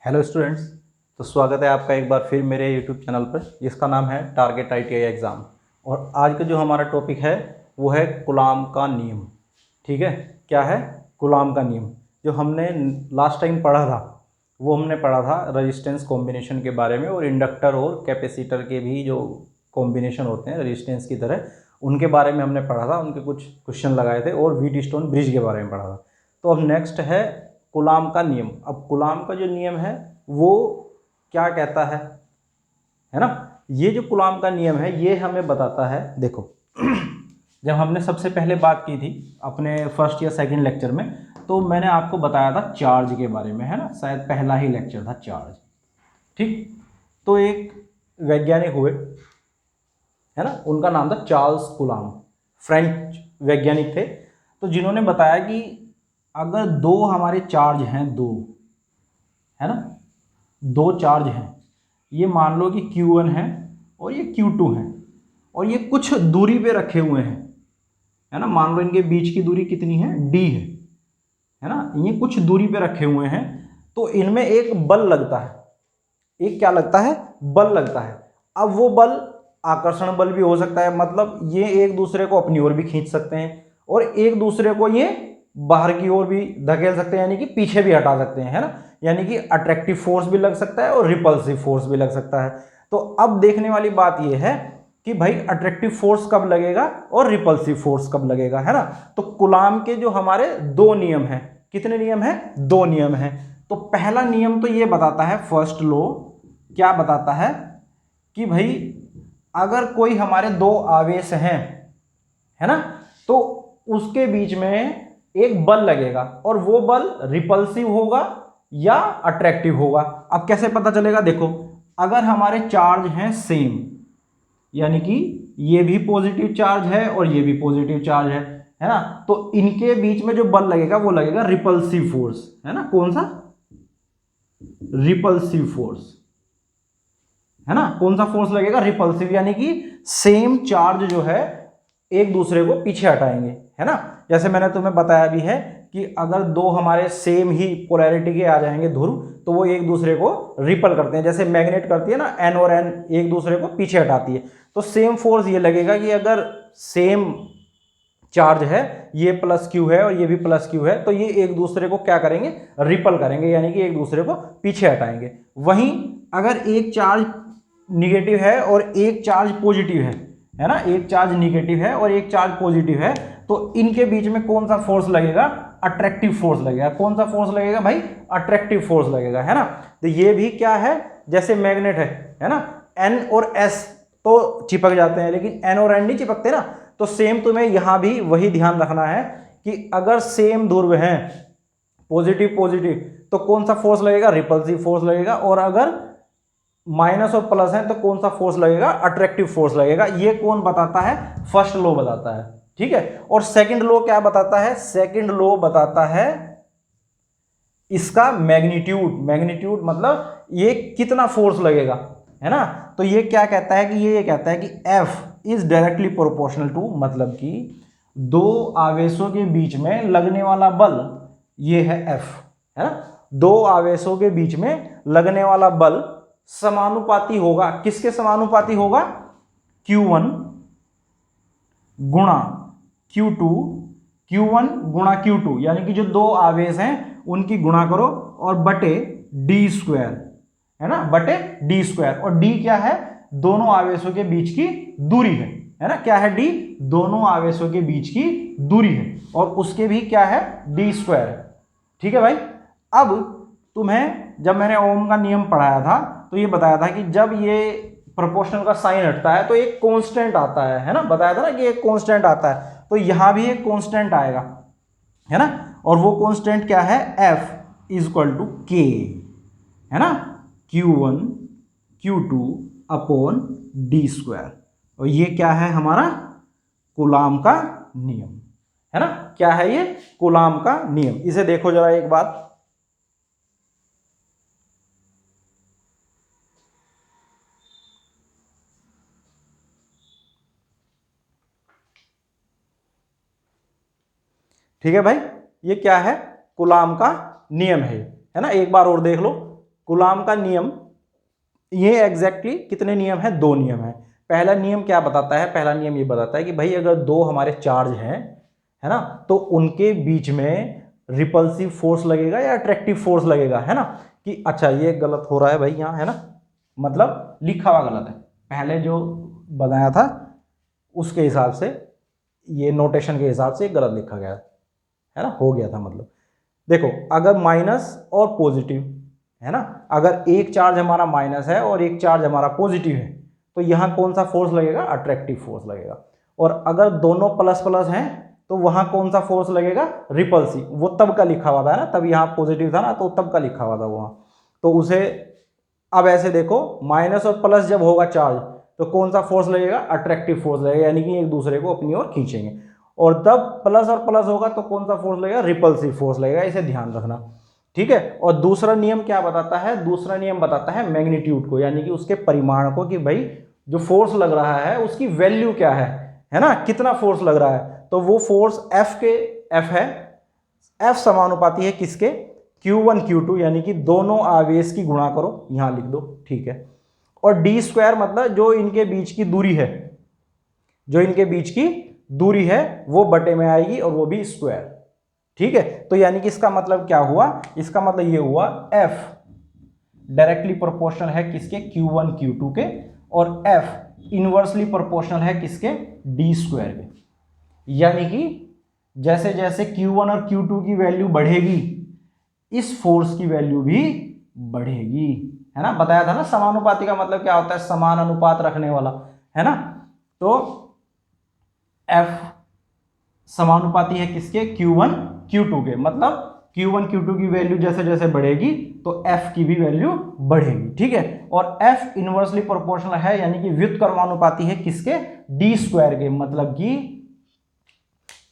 Hello students. तो स्वागत है आपका एक बार फिर मेरे यूट्यूब चैनल पर जिसका नाम है टारगेट ITI एग्ज़ाम। और आज का जो हमारा टॉपिक है वो है कूलॉम का नियम। ठीक है, क्या है कूलॉम का नियम? जो हमने लास्ट टाइम पढ़ा था वो हमने पढ़ा था रेजिस्टेंस कॉम्बिनेशन के बारे में, और इंडक्टर और कैपेसिटर के भी जो कॉम्बिनेशन होते हैं रेजिस्टेंस की तरह, उनके बारे में हमने पढ़ा था। उनके कुछ क्वेश्चन लगाए थे और व्हीटस्टोन ब्रिज के बारे में पढ़ा था। तो अब नेक्स्ट है कूलॉम का नियम। अब कूलॉम का जो नियम है वो क्या कहता है ना? ये जो कूलॉम का नियम है ये हमें बताता है, देखो जब हमने सबसे पहले बात की थी अपने फर्स्ट या सेकंड लेक्चर में, तो मैंने आपको बताया था चार्ज के बारे में, है ना? शायद पहला ही लेक्चर था चार्ज। ठीक, तो एक वैज्ञानिक हुए, है ना, उनका नाम था चार्ल्स कूलॉम, फ्रेंच वैज्ञानिक थे। तो जिन्होंने बताया कि अगर दो हमारे चार्ज हैं, दो, है ना, दो चार्ज हैं, ये मान लो कि Q1 है और ये Q2 है, और ये कुछ दूरी पे रखे हुए हैं, है ना। मान लो इनके बीच की दूरी कितनी है, D है ना। ये कुछ दूरी पे रखे हुए हैं, तो इनमें एक बल लगता है। एक क्या लगता है? बल लगता है। अब वो बल आकर्षण बल भी हो सकता है, मतलब ये एक दूसरे को अपनी ओर भी खींच सकते हैं और एक दूसरे को ये बाहर की ओर भी धकेल सकते हैं, यानी कि पीछे भी हटा सकते हैं, है ना। यानी कि अट्रैक्टिव फोर्स भी लग सकता है और रिपल्सिव फोर्स भी लग सकता है। तो अब देखने वाली बात यह है कि भाई अट्रैक्टिव फोर्स कब लगेगा और रिपल्सिव फोर्स कब लगेगा, है ना। तो कूलॉम के जो हमारे दो नियम हैं, कितने नियम हैं? दो नियम हैं। तो पहला नियम तो ये बताता है, फर्स्ट लॉ क्या बताता कि भाई अगर कोई हमारे दो आवेश हैं, है ना, तो उसके बीच में एक बल लगेगा और वो बल रिपल्सिव होगा या अट्रैक्टिव होगा। अब कैसे पता चलेगा? देखो, अगर हमारे चार्ज हैं सेम, यानी कि ये भी पॉजिटिव चार्ज है और ये भी पॉजिटिव चार्ज है ना, तो इनके बीच में जो बल लगेगा वो लगेगा रिपल्सिव फोर्स, है ना। कौन सा? रिपल्सिव फोर्स, है ना। कौन सा फोर्स लगेगा? रिपल्सिव, यानी कि सेम चार्ज जो है एक दूसरे को पीछे हटाएंगे, है ना। जैसे मैंने तुम्हें बताया भी है कि अगर दो हमारे सेम ही पोलैरिटी के आ जाएंगे ध्रुव, तो वो एक दूसरे को रिपल करते हैं, जैसे मैग्नेट करती है ना, N और N एक दूसरे को पीछे हटाती है। तो सेम फोर्स ये लगेगा कि अगर सेम चार्ज है, ये प्लस Q है और ये भी प्लस Q है, तो ये एक दूसरे को क्या करेंगे? रिपल करेंगे, यानी कि एक दूसरे को पीछे हटाएंगे। वहीं अगर एक चार्ज निगेटिव है और एक चार्ज पॉजिटिव है ना, एक चार्ज निगेटिव है और एक चार्ज पॉजिटिव है, तो इनके बीच में कौन सा फोर्स लगेगा? अट्रैक्टिव फोर्स लगेगा। कौन सा फोर्स लगेगा भाई? अट्रैक्टिव फोर्स लगेगा, है ना। तो ये भी क्या है? जैसे मैग्नेट है ना, N और S तो चिपक जाते हैं, लेकिन N और N नहीं चिपकते ना। तो सेम तुम्हें यहां भी वही ध्यान रखना है कि अगर सेम ध्रुव हैं, पॉजिटिव पॉजिटिव, तो कौन सा फोर्स लगेगा? रिपल्सिव फोर्स लगेगा। और अगर माइनस और प्लस है तो कौन सा फोर्स लगेगा? अट्रैक्टिव फोर्स लगेगा। ये कौन बताता है? फर्स्ट लॉ बताता है, ठीक है। और सेकंड लॉ क्या बताता है? सेकंड लॉ बताता है इसका मैग्नीट्यूड। मैग्नीट्यूड मतलब ये कितना फोर्स लगेगा, है ना। तो ये क्या कहता है कि ये कहता है कि F is directly proportional to, मतलब कि दो आवेशों के बीच में लगने वाला बल ये है F, है ना। दो आवेशों के बीच में लगने वाला बल समानुपाती होगा। किसके समानुपाती होगा? Q1 गुणा Q2, Q1 गुणा Q2, यानी कि जो दो आवेश हैं उनकी गुणा करो और बटे डी स्क्वायर, है ना, बटे डी स्क्वायर। और डी क्या है? दोनों आवेशों के बीच की दूरी है ना। क्या है? डी दोनों आवेशों के बीच की दूरी है, और उसके भी क्या है? डी स्क्वायर है, ठीक है भाई। अब तुम्हें जब मैंने ओम का नियम पढ़ाया था तो ये बताया था कि जब ये प्रोपोर्शनल का साइन हटता है तो एक कांस्टेंट आता है ना। बताया था ना कि एक कांस्टेंट आता है, तो यहां भी एक कांस्टेंट आएगा, है ना। और वो कांस्टेंट क्या है? F is equal to K, है ना, Q1 Q2 upon D square. और ये क्या है? हमारा कूलॉम का नियम, है ना। क्या है ये? कूलॉम का नियम। इसे देखो जरा एक बार, ठीक है भाई। ये क्या है? कूलॉम का नियम है ना। एक बार और देख लो, कूलाम का नियम, ये एग्जैक्टली कितने नियम हैं? 2 नियम हैं। पहला नियम क्या बताता है? पहला नियम ये बताता है कि भाई अगर 2 हमारे चार्ज हैं, है ना, तो उनके बीच में रिपल्सिव फोर्स लगेगा या अट्रैक्टिव फोर्स लगेगा, है ना। कि अच्छा ये गलत हो रहा है भाई यहाँ, है ना, मतलब लिखा हुआ गलत है, पहले जो बनाया था उसके हिसाब से, ये नोटेशन के हिसाब से गलत लिखा गया है ना, हो गया था मतलब। देखो अगर माइनस और पॉजिटिव, है ना, अगर एक चार्ज हमारा माइनस है और एक चार्ज हमारा पॉजिटिव है, तो यहाँ कौन सा फोर्स लगेगा? अट्रैक्टिव फोर्स लगेगा। और अगर दोनों प्लस प्लस हैं तो वहां कौन सा फोर्स लगेगा? रिपल्सिव। वो तब का लिखा हुआ था ना, तब यहाँ पॉजिटिव था ना, तो तब का लिखा हुआ था वहां, तो उसे अब ऐसे देखो, माइनस और प्लस जब होगा चार्ज तो कौन सा फोर्स लगेगा? अट्रैक्टिव फोर्स लगेगा, यानी कि एक दूसरे को अपनी ओर खींचेंगे। और तब प्लस और प्लस होगा तो कौन सा फोर्स लगेगा? रिपल्सिव फोर्स लगेगा, इसे ध्यान रखना, ठीक है। और दूसरा नियम क्या बताता है? दूसरा नियम बताता है मैग्नीट्यूड को, यानी कि उसके परिमाण को, कि भाई जो फोर्स लग रहा है उसकी वैल्यू क्या है ना, कितना फोर्स लग रहा है। तो वो फोर्स एफ है, एफ समानुपाती है किसके? Q1 Q2, यानी कि दोनों आवेश की गुणा करो, यहां लिख दो, ठीक है। और डी स्क्वायर मतलब जो इनके बीच की दूरी है, जो इनके बीच की दूरी है वो बटे में आएगी और वो भी स्क्वायर, ठीक है। तो यानी कि इसका मतलब क्या हुआ? इसका मतलब ये हुआ F डायरेक्टली प्रोपोर्शनल है किसके? Q1 Q2 के, और F इनवर्सली प्रोपोर्शनल है किसके? डी स्क्वायर के। यानी कि जैसे जैसे Q1 और Q2 की वैल्यू बढ़ेगी, इस फोर्स की वैल्यू भी बढ़ेगी, है ना। बताया था ना समानुपाती का मतलब क्या होता है? समान अनुपात रखने वाला, है ना। तो F समानुपाती है किसके? Q1 Q2 के। मतलब Q1 Q2 की वैल्यू जैसे जैसे बढ़ेगी तो F की भी वैल्यू बढ़ेगी, ठीक है। और F इनवर्सली प्रोपोर्शनल है, यानी कि व्युत्क्रमानुपाती है किसके? डी स्क्वायर के। मतलब कि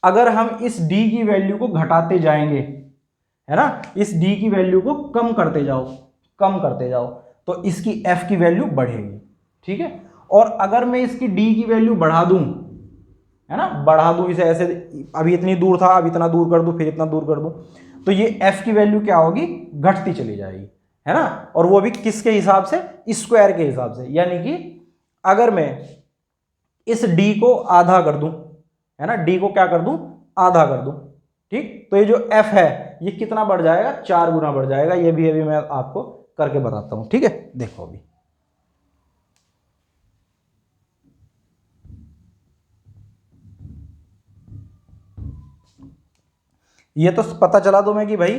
अगर हम इस d की वैल्यू को घटाते जाएंगे, है ना, इस d की वैल्यू को कम करते जाओ, कम करते जाओ, तो इसकी f की वैल्यू बढ़ेगी, ठीक है। और अगर मैं इसकी d की वैल्यू बढ़ा दूं, है ना, बढ़ा दूं इसे ऐसे, अभी इतनी दूर था, अब इतना दूर कर दूं, फिर इतना दूर कर दूं, तो ये f की वैल्यू क्या होगी? घटती चली जाएगी, है ना। और वो भी किसके हिसाब से? स्क्वायर के हिसाब से। यानी कि अगर मैं इस d को आधा कर दूं, है ना, d को क्या कर दूं? आधा कर दूं, ठीक, तो ये जो f है ये कितना बढ़ जाएगा? 4 गुना बढ़ जाएगा। ये भी अभी मैं आपको करके बताता हूं, ठीक है। देखो अभी ये तो पता चला तुम्हें कि भाई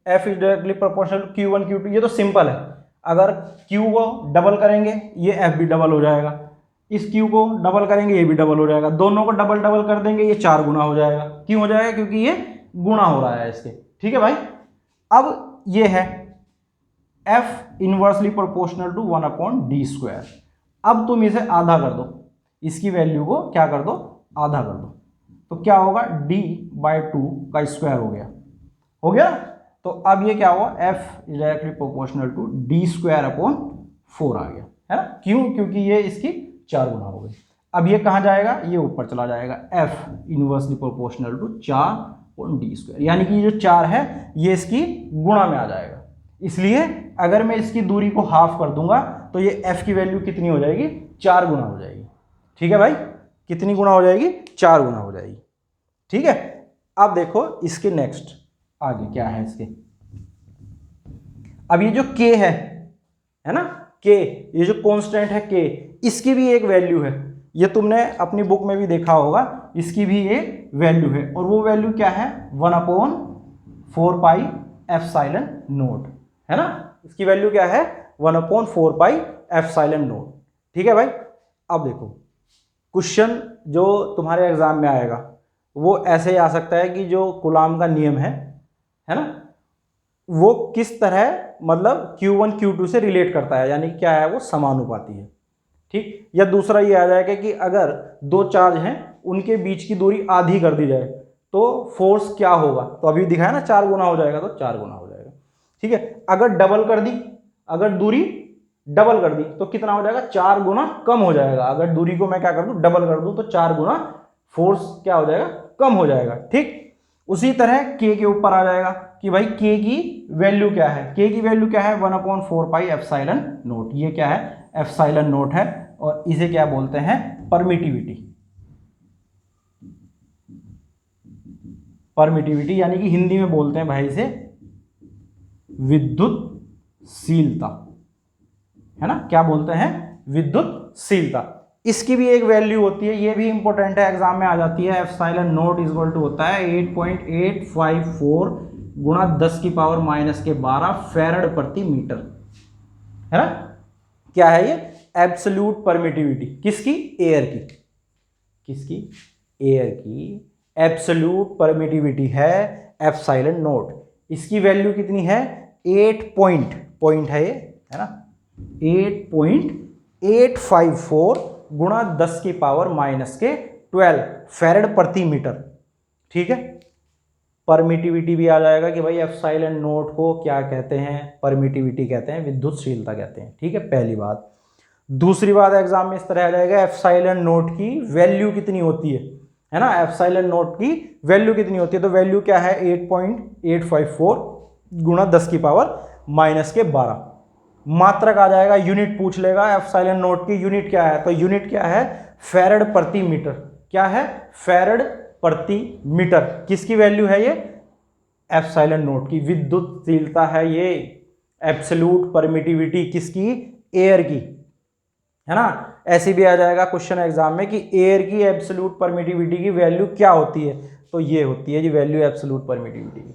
f is directly proportional Q1 Q2, ये तो सिंपल है। अगर Q को डबल करेंगे ये f भी डबल हो जाएगा, इस Q को डबल करेंगे ये भी डबल हो जाएगा, दोनों को डबल डबल कर देंगे ये 4 गुना हो जाएगा। क्यों हो जाएगा? क्योंकि ये गुणा हो रहा है इसके, ठीक है भाई। अब ये है f inversely proportional to 1/d square. अब तुम इसे आधा कर दो, इसकी वैल्यू को क्या कर दो? आधा कर दो, तो क्या होगा? d/2 का स्क्वायर हो गया, हो गया। तो अब ये क्या हुआ? f is directly proportional to d square upon 4 आ गया, है ना। क्यों? क्योंकि ये इसकी 4 गुना हो गई। अब ये कहाँ जाएगा? ये ऊपर चला जाएगा, f inversely proportional to 4 upon d square, यानी कि ये जो 4 है ये इसकी गुणा में आ जाएगा। इसलिए अगर मैं इसकी दूरी को हाफ कर दूंगा तो ये f की वैल्यू कितनी हो जाएगी? 4 गुना हो जाएगी, ठीक है भाई। कितनी गुना हो जाएगी? 4 गुना हो जाएगी, ठीक है। अब देखो इसके नेक्स्ट आगे क्या है इसके। अब ये जो k है ना, k, ये जो कांस्टेंट है k, इसकी भी एक वैल्यू है। ये तुमने अपनी बुक में भी देखा होगा, इसकी भी एक वैल्यू है। और वो वैल्यू क्या है? 1/4 पाई एप्सिलॉन नॉट, है ना। इसकी वैल्यू क्या है? 1/4 पाई एप्सिलॉन नॉट, ठीक है भाई। अब देखो क्वेश्चन जो तुम्हारे एग्जाम में आएगा वो ऐसे ही आ सकता है कि जो कूलाम का नियम है ना, वो किस तरह मतलब Q1 Q2 से रिलेट करता है, यानी क्या है? वो समानुपाती है, ठीक। या दूसरा ये आ जाएगा कि अगर 2 चार्ज हैं उनके बीच की दूरी आधी कर दी जाए तो फोर्स क्या होगा? तो अभी दिखाया ना 4 गुना हो जाएगा, तो 4 गुना हो जाएगा, ठीक है। अगर डबल कर दी, अगर दूरी डबल कर दी तो कितना हो जाएगा? 4 गुना कम हो जाएगा। अगर दूरी को मैं क्या कर दूं? डबल कर दूं तो 4 गुना फोर्स क्या हो जाएगा? कम हो जाएगा, ठीक। उसी तरह के ऊपर आ जाएगा कि भाई के की वैल्यू क्या है। के की वैल्यू क्या है 1/4 पाई एप्सिलॉन नोट। ये क्या है एप्सिलॉन नोट है और इसे क्या बोलते हैं परमिटिविटी। परमिटिविटी यानी कि हिंदी में बोलते हैं भाई इसे विद्युतशीलता, है ना। क्या बोलते हैं विद्युतशीलता। इसकी भी एक वैल्यू होती है, ये भी इंपॉर्टेंट है, एग्जाम में आ जाती है। एप्सिलॉन नोट इक्वल टू होता है 8.854 गुणा 10 की पावर माइनस के 12 फैराड प्रति मीटर, है ना। क्या है ये एब्सोल्यूट परमिटिविटी किसकी एयर की, किसकी एयर की एब्सोल्यूट परमिटिविटी है एप्सिलॉन नोट। इसकी वैल्यू कितनी है 8 पॉइंट है ये, है ना 8.854 गुणा 10 की पावर माइनस के 12 फैराड प्रति मीटर। ठीक है, परमिटिविटी भी आ जाएगा कि भाई एप्सिलॉन नोट को क्या कहते हैं परमिटिविटी कहते हैं, विद्युतशीलता कहते हैं। ठीक है, पहली बात। दूसरी बात एग्जाम में इस तरह आ जाएगा एप्सिलॉन नोट की वैल्यू कितनी होती है ना। एप्सिलॉन नोट की वैल्यू कितनी होती है, तो वैल्यू क्या है 8.854 गुणा 10 की पावर माइनस के 12। मात्रक आ जाएगा, यूनिट पूछ लेगा एप्सिलॉन नोट की यूनिट क्या है, तो यूनिट क्या है फैराड प्रति मीटर। क्या है फैराड प्रति मीटर। किसकी वैल्यू है ये एप्सिलॉन नोट की। विद्युतशीलता है ये एब्सोल्यूट परमिटिविटी किसकी एयर की, है ना। ऐसे भी आ जाएगा क्वेश्चन एग्जाम में कि एयर की एब्सोल्यूट परमिटिविटी की वैल्यू क्या होती है, तो ये होती है जी वैल्यू एब्सोल्यूट परमिटिविटी की।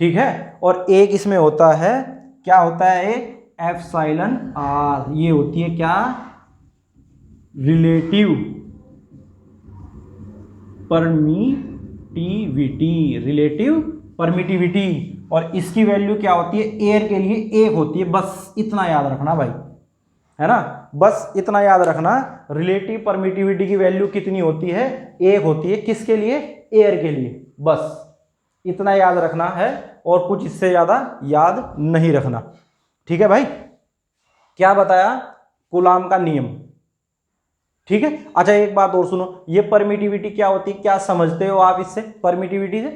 ठीक है, और एक इसमें होता है क्या होता है एक एप्सिलॉन आर, ये होती है क्या रिलेटिव परमिटिविटी, रिलेटिव परमिटिविटी। और इसकी वैल्यू क्या होती है एयर के लिए एक होती है, बस इतना याद रखना भाई, है ना। बस इतना याद रखना रिलेटिव परमिटिविटी की वैल्यू कितनी होती है एक होती है, किसके लिए एयर के लिए, बस इतना याद रखना है और कुछ इससे ज्यादा याद नहीं रखना। ठीक है भाई, क्या बताया कूलाम का नियम। ठीक है, अच्छा एक बात और सुनो, ये परमिटिविटी क्या होती है, क्या समझते हो आप इससे परमिटिविटी से,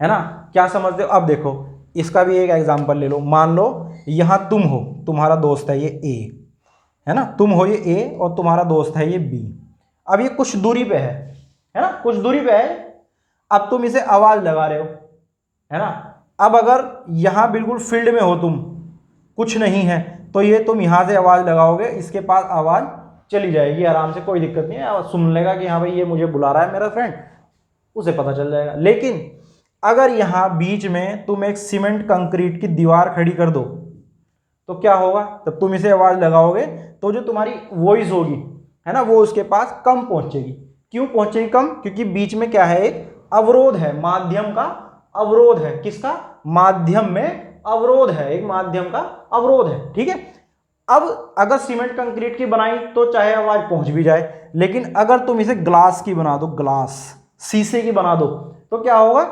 है ना, क्या समझते हो। अब देखो इसका भी एक एग्जांपल ले लो। मान लो यहां तुम हो, तुम्हारा दोस्त है ये ए, है ना, तुम हो ये ए और तुम्हारा दोस्त है ये बी। अब ये कुछ दूरी पे है ना, कुछ दूरी पे है। अब तुम इसे आवाज लगा रहे हो, है ना। अब अगर यहां बिल्कुल फील्ड में हो तुम, कुछ नहीं है, तो ये तुम यहां से आवाज लगाओगे, इसके पास आवाज चली जाएगी आराम से, कोई दिक्कत नहीं है, सुन लेगा कि हाँ भाई ये मुझे बुला रहा है मेरा फ्रेंड, उसे पता चल जाएगा। लेकिन अगर यहां बीच में तुम एक सीमेंट कंक्रीट की दीवार खड़ी कर दो तो क्या होगा, तब तुम इसे आवाज लगाओगे तो जो तुम्हारी वॉइस होगी, है ना, वो उसके पास कम पहुंचेगी। क्यों पहुंचेगी कम, क्योंकि बीच में क्या है एक अवरोध है, माध्यम का अवरोध है। किसका, माध्यम में अवरोध है, एक माध्यम का अवरोध है। ठीक है, अब अगर सीमेंट कंक्रीट की बनाई तो चाहे आवाज पहुंच भी जाए, लेकिन अगर तुम इसे ग्लास की बना दो, ग्लास शीशे की बना दो, तो क्या होगा,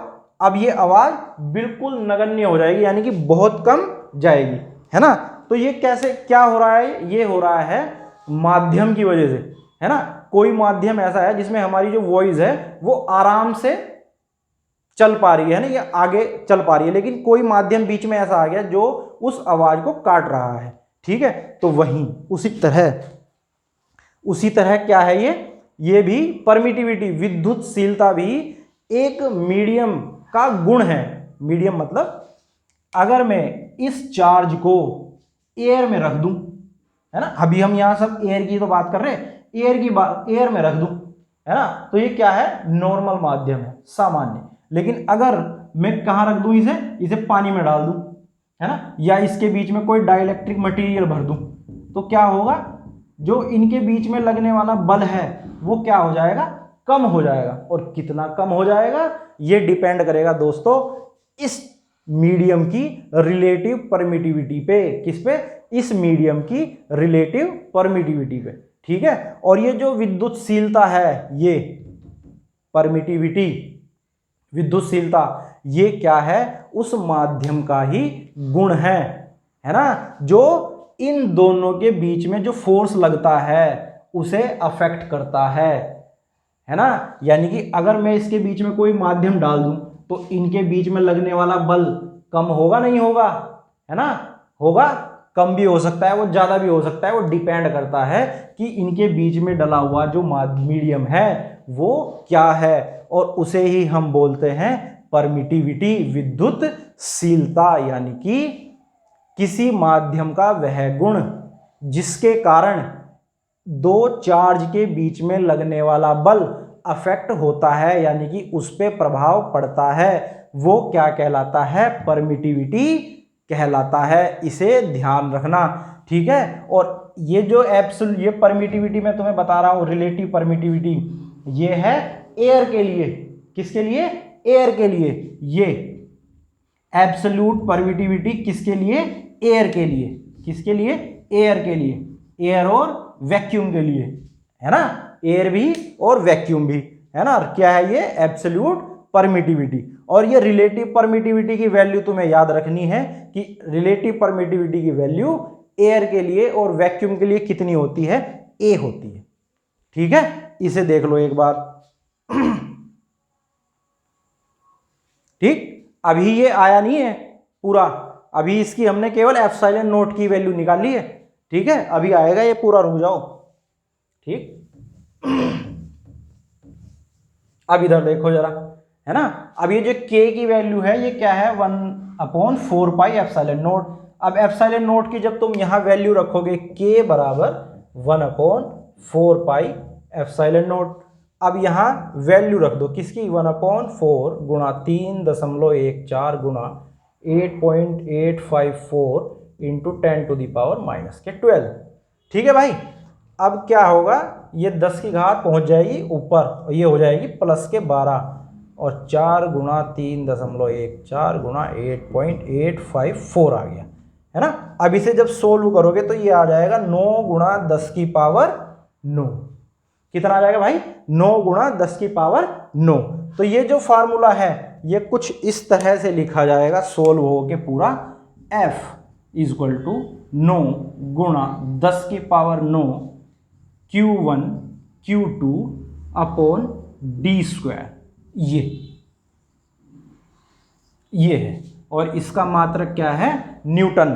अब ये आवाज बिल्कुल नगण्य हो जाएगी, यानी कि बहुत कम जाएगी, है ना। तो ये कैसे क्या हो रहा है, ये हो रहा है माध्यम की वजह से, है ना। कोई माध्यम ऐसा है जिसमें हमारी जो वॉइस है वो आराम से चल पा रही है ना, ये आगे चल पा रही है, लेकिन कोई माध्यम बीच में ऐसा आ गया जो उस आवाज को काट रहा है। ठीक है, तो वहीं उसी तरह क्या है ये भी परमिटिविटी, विद्युतशीलता भी एक मीडियम का गुण है। मीडियम मतलब अगर मैं इस चार्ज को एयर में रख दूं, है ना, अभी हम यहां सब एयर की तो बात कर रहे हैं, एयर में रख दूं, है ना, तो ये क्या है नॉर्मल माध्यम है, सामान्य। लेकिन अगर मैं कहां रख दूं इसे पानी में डाल दूं, है ना, या इसके बीच में कोई डाइलेक्ट्रिक मटेरियल भर दूं, तो क्या होगा, जो इनके बीच में लगने वाला बल है वो क्या हो जाएगा, कम हो जाएगा। और कितना कम हो जाएगा ये डिपेंड करेगा दोस्तों इस मीडियम की रिलेटिव परमिटिविटी पे। किस पे, इस मीडियम की रिलेटिव परमिटिविटी पे। ठीक है, और ये जो विद्युतशीलता है, ये परमिटिविटी, विद्युतशीलता, ये क्या है, उस माध्यम का ही गुण है ना, जो इन दोनों के बीच में जो फोर्स लगता है उसे अफेक्ट करता है है ना। यानी कि अगर मैं इसके बीच में कोई माध्यम डाल दूं तो इनके बीच में लगने वाला बल कम होगा नहीं होगा, है ना, होगा। कम भी हो सकता है, वो ज्यादा भी हो सकता है, वो डिपेंड करता है कि इनके बीच में डला हुआ जो मीडियम है वो क्या है, और उसे ही हम बोलते हैं परमिटिविटी, विद्युतशीलता। यानी कि किसी माध्यम का वह गुण जिसके कारण दो चार्ज के बीच में लगने वाला बल अफेक्ट होता है, यानी कि उस पर प्रभाव पड़ता है, वो क्या कहलाता है, परमिटिविटी कहलाता है। इसे ध्यान रखना, ठीक है। और ये जो एब्सोल्यूट, ये परमिटिविटी मैं तुम्हें बता रहा हूं, रिलेटिव परमिटिविटी, ये है एयर के लिए। किसके लिए? एयर के लिए। ये एब्सोल्यूट परमिटिविटी किसके लिए? एयर के लिए। किसके लिए? एयर के लिए। एयर और वैक्यूम के लिए, है ना। एयर भी और वैक्यूम भी, है ना। क्या है ये? Absolute permittivity. और ये रिलेटिव परमिटिविटी की वैल्यू तुम्हें याद रखनी है कि रिलेटिव परमिटिविटी की वैल्यू एयर के लिए और वैक्यूम के लिए कितनी होती है? ए होती है, ठीक है। इसे देख लो एक बार। ठीक, अभी ये आया नहीं है पूरा, अभी इसकी हमने केवल एप्सिलॉन नोट की वैल्यू निकाली है, ठीक है। अभी आएगा ये पूरा, रुक जाओ, ठीक। अब इधर देखो जरा, है ना। अब ये जो k की वैल्यू है ये क्या है? 1/4 पाई एप्सिलॉन नोट। अब एप्सिलॉन नोट की जब तुम यहां वैल्यू रखोगे k बराबर 1/4 पाई एप्सिलॉन नोट। अब यहां वैल्यू रख दो किसकी? 1/4 गुणा 3.14 गुणा 8.854 इंटू 10⁻⁻12, ठीक है भाई। अब क्या होगा? ये 10 की घात पहुंच जाएगी ऊपर और ये हो जाएगी +12 और 4 गुणा 3.14 गुणा 8.854 आ गया, है ना। अब इसे जब सोल्व करोगे तो ये आ जाएगा 9 गुणा 10 की पावर 9। कितना आ जाएगा भाई? 9 गुणा 10 की पावर 9। तो ये जो फार्मूला है ये कुछ इस तरह से लिखा जाएगा सोल्व हो के पूरा। F = 9 गुणा 10 की power 9 Q1 Q2 upon d²। ये है, और इसका मात्रक क्या है? न्यूटन,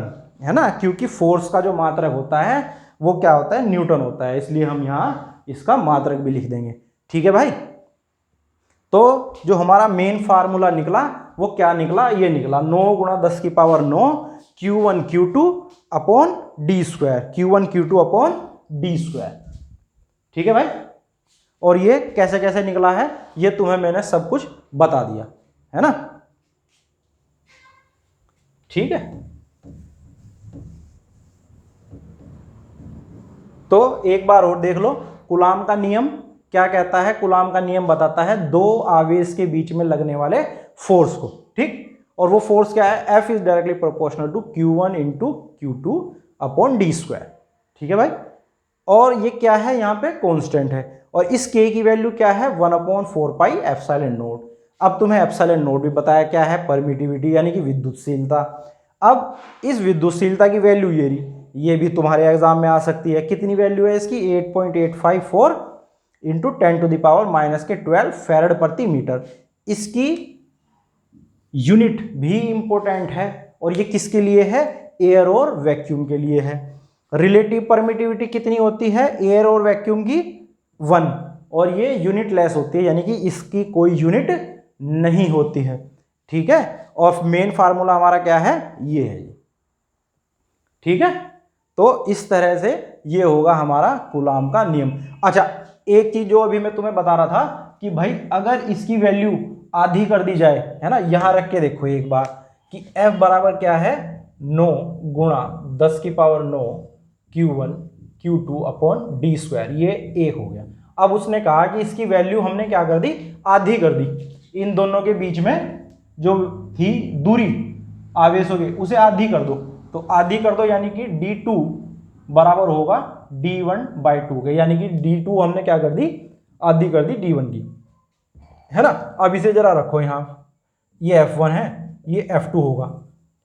है ना। क्योंकि फोर्स का जो मात्रक होता है वो क्या होता है? न्यूटन होता है, इसलिए हम यहां इसका मात्रक भी लिख देंगे, ठीक है भाई। तो जो हमारा मेन फार्मूला निकला वो क्या निकला? ये निकला 9 गुणा 10 की power 9 Q1 Q2 upon d², Q1 Q2 upon d², ठीक है भाई। और ये कैसे कैसे निकला है ये तुम्हें मैंने सब कुछ बता दिया, है ना, ठीक है। तो एक बार और देख लो, कूलाम का नियम क्या कहता है? कूलाम का नियम बताता है दो आवेश के बीच में लगने वाले फोर्स को, ठीक। और वो फोर्स क्या है? F is directly proportional to Q1 into Q2 upon d², ठीक है भाई। और ये क्या है? यहाँ पे कांस्टेंट है, और इस k की वैल्यू क्या है? 1/4 पाई एप्सिलॉन नोट। अब तुम्हें एप्सिलॉन नोट भी बताया क्या है? परमिटिविटी यानी कि विद्युतशीलता। अब इस विद्युतशीलता की वैल्यू ये रही, ये भी तुम्हारे एग्जाम में आ सकती है। कितनी वैल्यू है इसकी? 8.854 इंटू 10⁻⁻12 फैरड प्रति मीटर। इसकी यूनिट भी इंपॉर्टेंट है, और ये किसके लिए है? एयर और वैक्यूम के लिए है। रिलेटिव परमिटिविटी कितनी होती है एयर और वैक्यूम की? 1, और ये यूनिट लेस होती है, यानी कि इसकी कोई यूनिट नहीं होती है, ठीक है। और मेन फार्मूला हमारा क्या है? ये है, ठीक है। तो इस तरह से ये होगा हमारा कूलाम का नियम। अच्छा, एक चीज जो अभी मैं तुम्हें बता रहा था कि भाई अगर इसकी वैल्यू आधी कर दी जाए, है ना, यहां रख के देखो एक बार कि F बराबर क्या है? 9 गुणा 10 की power 9 Q1 Q2 upon d², ये A हो गया। अब उसने कहा कि इसकी वैल्यू हमने क्या कर दी? आधी कर दी। इन दोनों के बीच में जो थी दूरी आवेशों की उसे आधी कर दो, तो आधी कर दो यानी कि d2 बराबर होगा d1/2 के, यानी कि d2 हमने क्या कर दी? आधी कर दी d1 की, है ना। अब इसे जरा रखो यहां, ये F1 है, ये F2 होगा।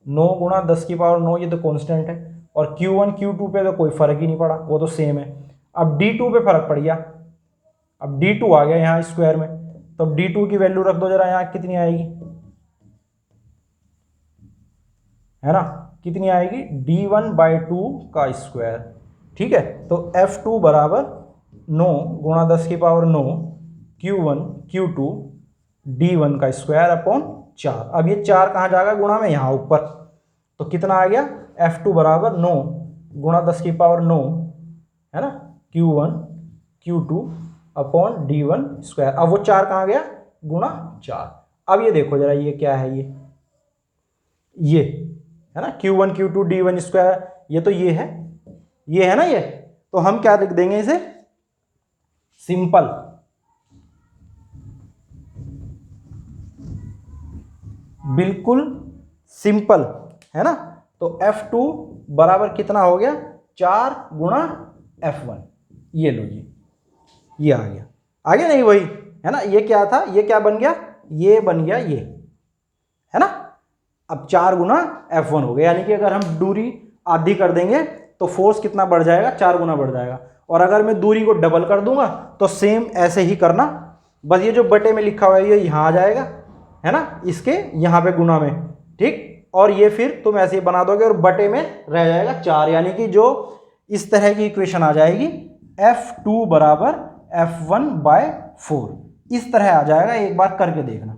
9 गुणा 10 की पावर 9 ये तो कांस्टेंट है, और Q1 Q2 पे तो कोई फर्क ही नहीं पड़ा, वो तो सेम है। अब d2 पे फर्क पड़ गया, अब D2 आ गया यहाँ स्क्वायर में, तो अब D2 की वैल्यू रख दो जरा, यहाँ कितनी आएगी, है ना, कितनी आएगी, D1/2 का स्क्वायर। ठीक है, तो F2 बराबर 9 गुणा 10 की पावर 9 Q1 Q2 D1 का स्क्वायर अपॉन 4। अब ये 4 कहाँ जाएगा, गुणा में यहाँ ऊपर, तो कितना आ गया, F2 बराबर 9 गुणा 10 की पावर 9, है ना, Q1 Q2 upon D1 square. अब वो 4 कहाँ गया, गुणा 4। अब ये देखो जरा, ये क्या है, ये है ना, Q1 Q2 D1 स्क्वायर, ये तो ये है ना ये, तो हम क्या लिख देंगे इसे, सिंपल, बिल्कुल सिंपल, है ना। तो F2 बराबर कितना हो गया, 4 गुणा F1, ये लो जी, ये आ गया नहीं, वही है ना, ये क्या था, ये क्या बन गया, ये बन गया ये, है ना। अब 4 गुना F1 हो गया, यानी कि अगर हम दूरी आधी कर देंगे तो फोर्स कितना बढ़ जाएगा, 4 गुना बढ़ जाएगा। और अगर मैं दूरी को डबल कर दूंगा तो सेम ऐसे ही करना, बस ये जो बटे में लिखा हुआ है ये यहाँ आ जाएगा, है ना, इसके यहाँ पे गुना में, ठीक। और ये फिर तुम ऐसे ही बना दोगे और बटे में रह जाएगा 4, यानी कि जो इस तरह की इक्वेशन आ जाएगी, F2 बराबर F1/4, इस तरह आ जाएगा, एक बार करके देखना,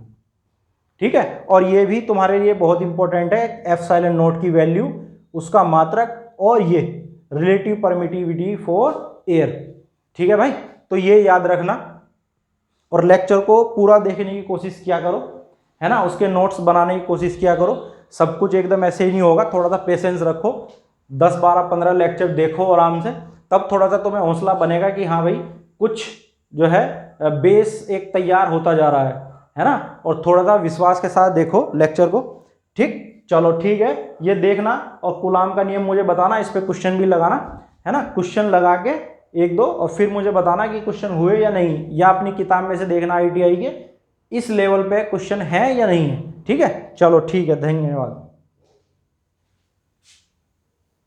ठीक है। और ये भी तुम्हारे लिए बहुत इंपॉर्टेंट है, एप्सिलॉन नॉट की वैल्यू, उसका मात्रक, और ये रिलेटिव परमिटिविटी फॉर एयर, ठीक है भाई। तो ये याद रखना और लेक्चर को पूरा देखने की कोशिश किया करो, है ना, उसके नोट्स बनाने की कोशिश किया करो। सब कुछ एकदम ऐसे ही नहीं होगा, थोड़ा सा पेशेंस रखो, 10 12 15 लेक्चर देखो आराम से, तब थोड़ा सा तुम्हें हौसला बनेगा कि हाँ भाई कुछ जो है बेस एक तैयार होता जा रहा है ना। और थोड़ा सा विश्वास के साथ देखो लेक्चर को, ठीक। चलो ठीक है, ये देखना और कूलाम का नियम मुझे बताना, इस पे क्वेश्चन भी लगाना, है ना, क्वेश्चन लगा के 1 2 और फिर मुझे बताना कि क्वेश्चन हुए या नहीं, या अपनी किताब में से देखना ITI के इस लेवल पे क्वेश्चन है या नहीं है, ठीक है। चलो ठीक है, धन्यवाद।